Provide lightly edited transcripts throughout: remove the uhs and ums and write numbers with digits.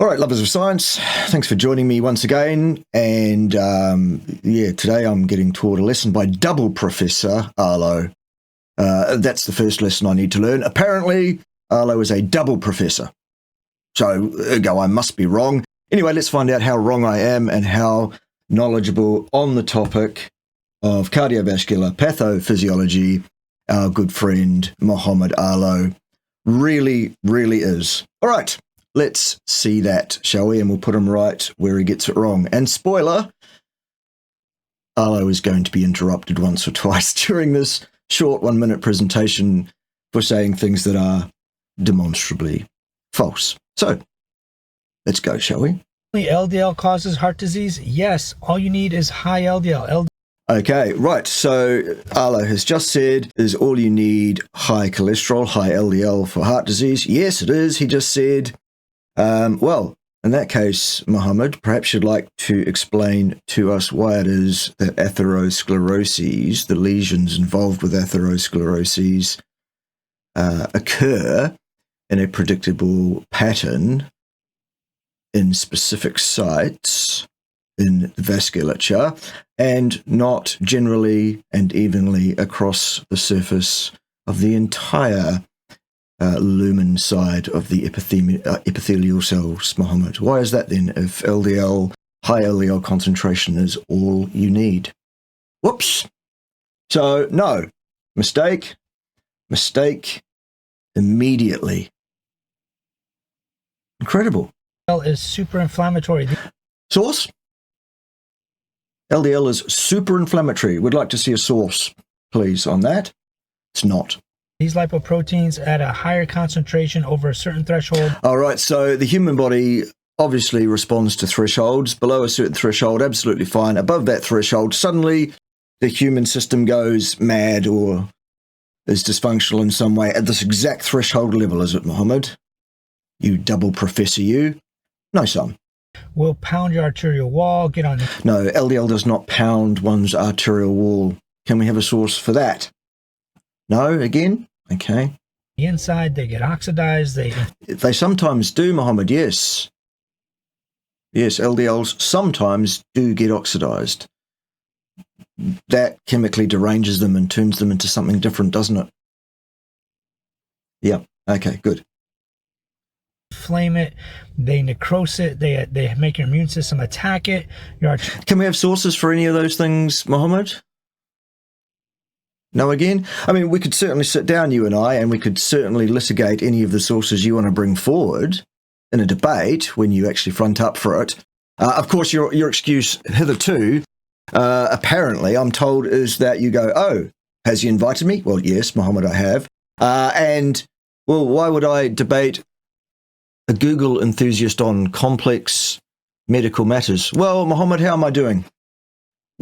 All right, lovers of science, thanks for joining me once again. And today I'm getting taught a lesson by double Professor Arlo. That's the first lesson I need to learn. Apparently, Arlo is a double professor. So, ergo, I must be wrong. Anyway, let's find out how wrong I am and how knowledgeable on the topic of cardiovascular pathophysiology our good friend Mohammed Arlo really is. All right. Let's see that, shall we? And we'll put him right where he gets it wrong. And spoiler, Arlo is going to be interrupted once or twice during this short 1-minute presentation for saying things that are demonstrably false. So, let's go, shall we? LDL causes heart disease? Yes. All you need is high LDL. Okay, right. So Arlo has just said, is all you need high cholesterol, high LDL for heart disease? Yes, it is. He just said, well, in that case, Mohammed, perhaps you'd like to explain to us why it is that atherosclerosis, the lesions involved with atherosclerosis, occur in a predictable pattern in specific sites in the vasculature and not generally and evenly across the surface of the entire lumen side of the epithelial cells, Mohammed. Why is that then, if LDL, high LDL concentration is all you need? Whoops. So, no. Mistake immediately. Incredible. LDL is super inflammatory. Source? LDL is super inflammatory. We'd like to see a source, please, on that. It's not. These lipoproteins at a higher concentration over a certain threshold. All right, so the human body obviously responds to thresholds. Below a certain threshold, absolutely fine. Above that threshold, suddenly the human system goes mad or is dysfunctional in some way at this exact threshold level, is it, Mohammed? You double professor, you? No, son. Will pound your arterial wall, get on... No, LDL does not pound one's arterial wall. Can we have a source for that? No, again? Okay. The inside, they get oxidized. They sometimes do, Mohammed, yes. Yes, LDLs sometimes do get oxidized. That chemically deranges them and turns them into something different, doesn't it? Yeah, okay, good. Inflame it, they necrose it, they make your immune system attack it. Can we have sources for any of those things, Mohammed? No, again? I mean, we could certainly sit down, you and I, and we could certainly litigate any of the sources you want to bring forward in a debate when you actually front up for it. Of course, your excuse hitherto, apparently, I'm told, is that you go, oh, has he invited me? Well, yes, Mohammed, I have. And, well, why would I debate a Google enthusiast on complex medical matters? Well, Mohammed, how am I doing?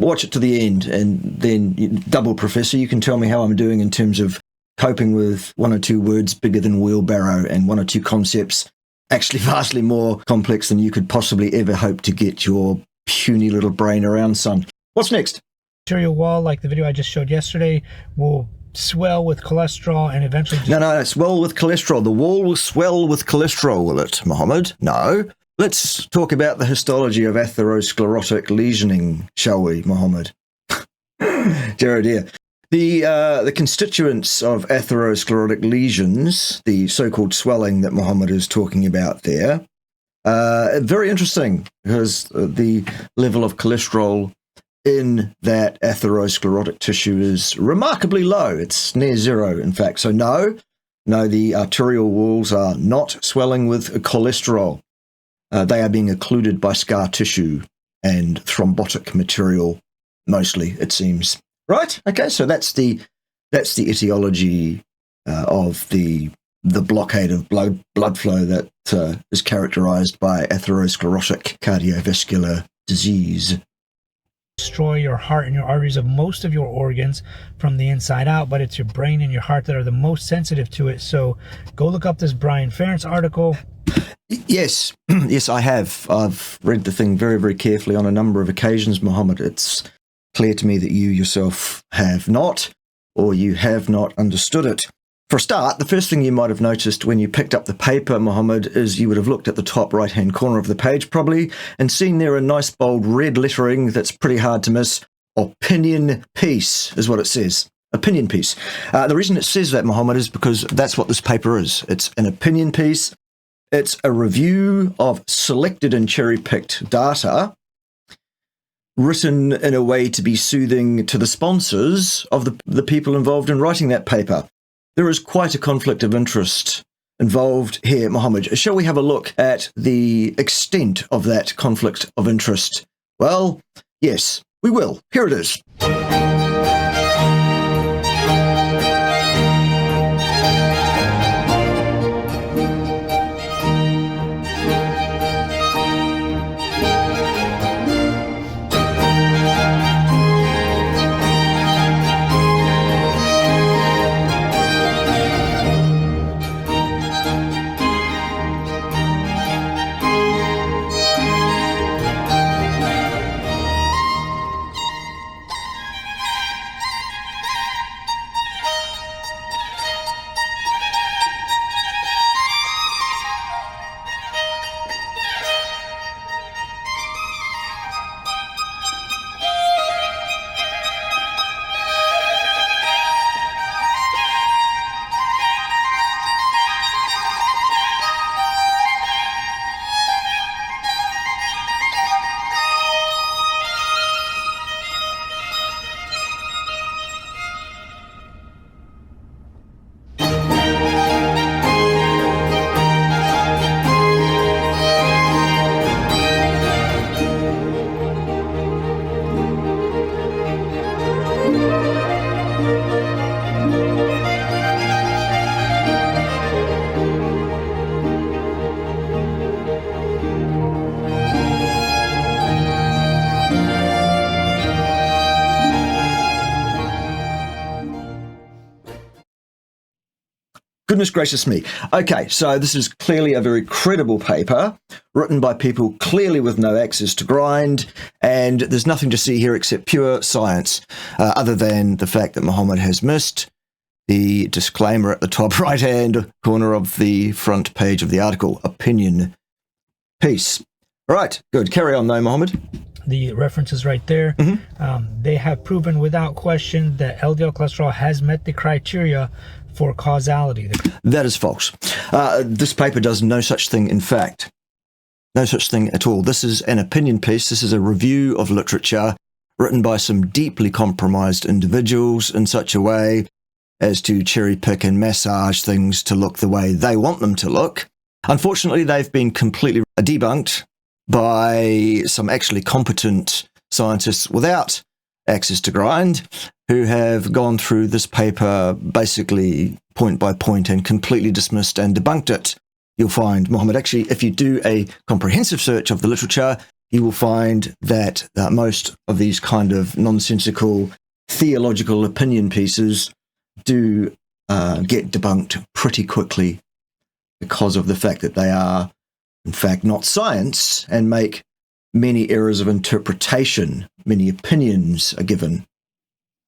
Watch it to the end, and then, double professor, you can tell me how I'm doing in terms of coping with 1 or 2 words bigger than wheelbarrow and 1 or 2 concepts actually vastly more complex than you could possibly ever hope to get your puny little brain around, son. What's next? Arterial wall, like the video I just showed yesterday, will swell with cholesterol and eventually... No, swell with cholesterol. The wall will swell with cholesterol, will it, Mohammed? No. Let's talk about the histology of atherosclerotic lesioning, shall we, Mohammed? Dear, dear. The constituents of atherosclerotic lesions, the so-called swelling that Mohammed is talking about there, very interesting because the level of cholesterol in that atherosclerotic tissue is remarkably low. It's near zero, in fact. So no, the arterial walls are not swelling with cholesterol. They are being occluded by scar tissue and thrombotic material, mostly, it seems. Right? Okay, so that's the etiology of the blockade of blood flow that is characterized by atherosclerotic cardiovascular disease. Destroy your heart and your arteries of most of your organs from the inside out, but it's your brain and your heart that are the most sensitive to it. So go look up this Brian Ferentz article. Yes, I have. I've read the thing very, very carefully on a number of occasions, Mohammed. It's clear to me that you yourself have not, or you have not understood it. For a start, the first thing you might have noticed when you picked up the paper, Mohammed, is you would have looked at the top right-hand corner of the page probably and seen there a nice bold red lettering that's pretty hard to miss. Opinion piece is what it says. Opinion piece. The reason it says that, Mohammed, is because that's what this paper is. It's an opinion piece. It's a review of selected and cherry-picked data written in a way to be soothing to the sponsors of the people involved in writing that paper. There is quite a conflict of interest involved here, Mohammed. Shall we have a look at the extent of that conflict of interest? Well, yes, we will. Here it is. Goodness gracious me. Okay, so this is clearly a very credible paper written by people clearly with no access to grind, and there's nothing to see here except pure science, other than the fact that Mohammed has missed the disclaimer at the top right-hand corner of the front page of the article, opinion piece. All right, good. Carry on though, Mohammed. The reference is right there. They have proven without question that LDL cholesterol has met the criteria for causality. That is false. This paper does no such thing, in fact. No such thing at all. This is an opinion piece. This is a review of literature written by some deeply compromised individuals in such a way as to cherry pick and massage things to look the way they want them to look. Unfortunately, they've been completely debunked by some actually competent scientists without access to grind who have gone through this paper basically point by point and completely dismissed and debunked it. You'll find, Mohammed, actually, if you do a comprehensive search of the literature, you will find that most of these kind of nonsensical theological opinion pieces do get debunked pretty quickly because of the fact that they are, in fact, not science and make many errors of interpretation. Many opinions are given.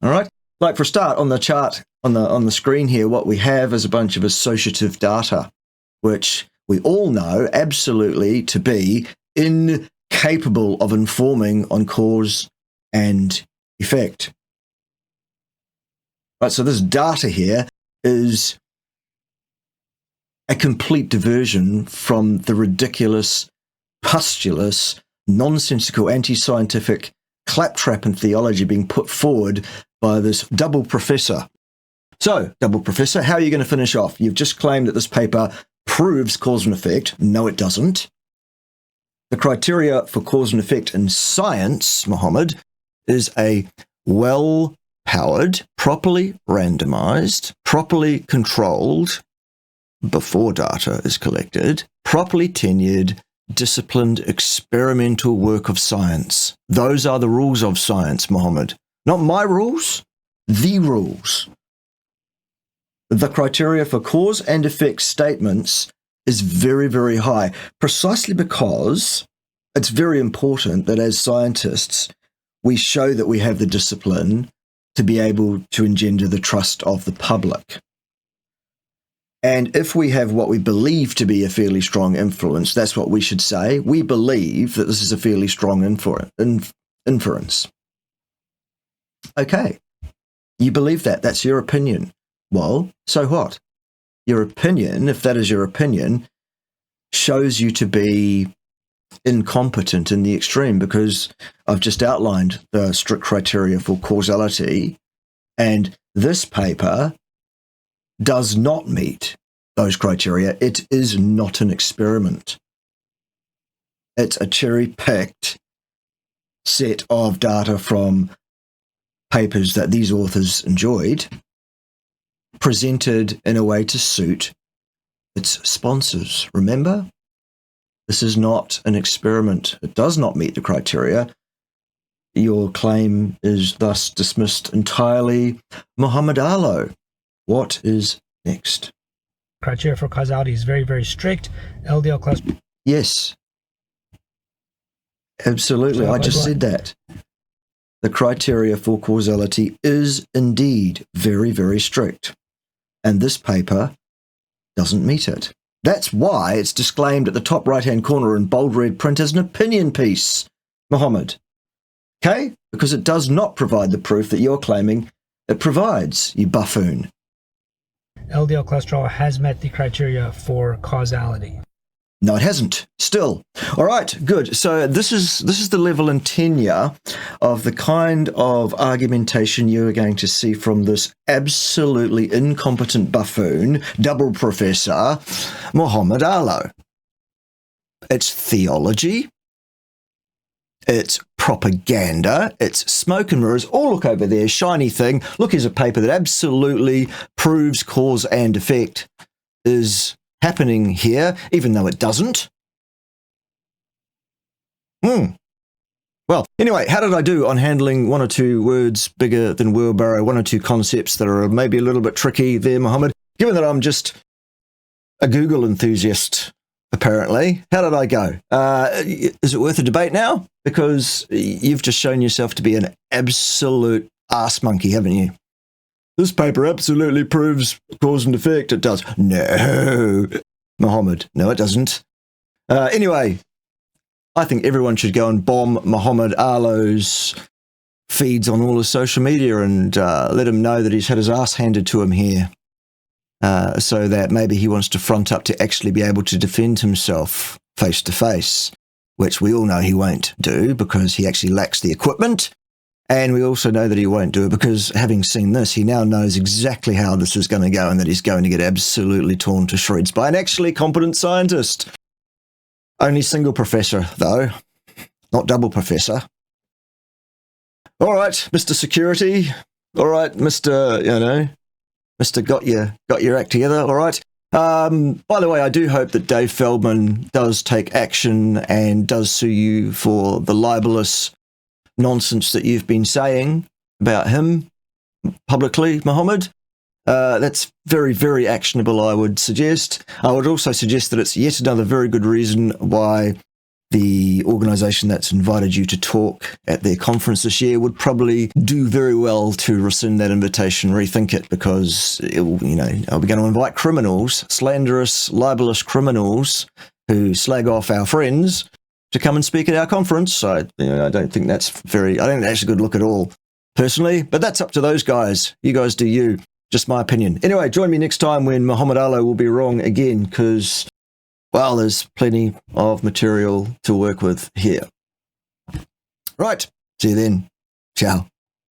All right. Like for a start, on the chart on the screen here, what we have is a bunch of associative data, which we all know absolutely to be incapable of informing on cause and effect. Right. So this data here is a complete diversion from the ridiculous, pustulous, nonsensical, anti-scientific claptrap and theology being put forward by this double professor. So, double professor, how are you going to finish off? You've just claimed that this paper proves cause and effect. No, it doesn't. The criteria for cause and effect in science, Mohammed, is a well-powered, properly randomized, properly controlled, before data is collected, properly tenured, disciplined experimental work of science. Those are the rules of science, Mohammed. Not my rules, the rules. The criteria for cause and effect statements is very, very high, precisely because it's very important that as scientists, we show that we have the discipline to be able to engender the trust of the public. And if we have what we believe to be a fairly strong influence, that's what we should say. We believe that this is a fairly strong inference. Okay. You believe that. That's your opinion. Well, so what? Your opinion, if that is your opinion, shows you to be incompetent in the extreme, because I've just outlined the strict criteria for causality, and this paper does not meet those criteria. It is not an experiment. It's a cherry-picked set of data from papers that these authors enjoyed, presented in a way to suit its sponsors. Remember? This is not an experiment. It does not meet the criteria. Your claim is thus dismissed entirely. Mohammed Alo, what is next? Criteria for causality is very, very strict. LDL cholesterol. Yes. Absolutely. I just said that. The criteria for causality is indeed very, very strict. And this paper doesn't meet it. That's why it's disclaimed at the top right-hand corner in bold red print as an opinion piece, Mohammed. Okay? Because it does not provide the proof that you're claiming it provides, you buffoon. LDL cholesterol has met the criteria for causality. No, it hasn't. Still. All right, good. So this is the level and tenure of the kind of argumentation you are going to see from this absolutely incompetent buffoon, double professor, Mohammed Alo. It's theology. It's propaganda. It's smoke and mirrors. Oh, look over there, shiny thing. Look, here's a paper that absolutely proves cause and effect is happening here, even though it doesn't. Well, anyway, how did I do on handling one or two words bigger than wheelbarrow, one or two concepts that are maybe a little bit tricky there, Mohammed? Given that I'm just a Google enthusiast, apparently, how did I go? Is it worth a debate now? Because you've just shown yourself to be an absolute arse monkey, haven't you? This paper absolutely proves cause and effect. It does. No, Mohammed. No, it doesn't. Anyway, I think everyone should go and bomb Mohammed Alo's feeds on all his social media and let him know that he's had his ass handed to him here, so that maybe he wants to front up to actually be able to defend himself face to face, which we all know he won't do because he actually lacks the equipment. And we also know that he won't do it because, having seen this, he now knows exactly how this is going to go and that he's going to get absolutely torn to shreds by an actually competent scientist. Only single professor, though, not double professor. All right, Mr. Security. All right, Mr. Mr. Got your act together. All right. By the way, I do hope that Dave Feldman does take action and does sue you for the libelous nonsense that you've been saying about him publicly, Mohammed. That's very, very actionable, I would suggest. I would also suggest that it's yet another very good reason why the organisation that's invited you to talk at their conference this year would probably do very well to rescind that invitation, rethink it, because are we going to invite criminals, slanderous, libelous criminals who slag off our friends to come and speak at our conference? I don't think that's a good look at all, personally, but that's up to those guys. You guys do you. Just my opinion. Anyway, join me next time when Mohammed Alo will be wrong again, because, well, there's plenty of material to work with here. Right. See you then. Ciao.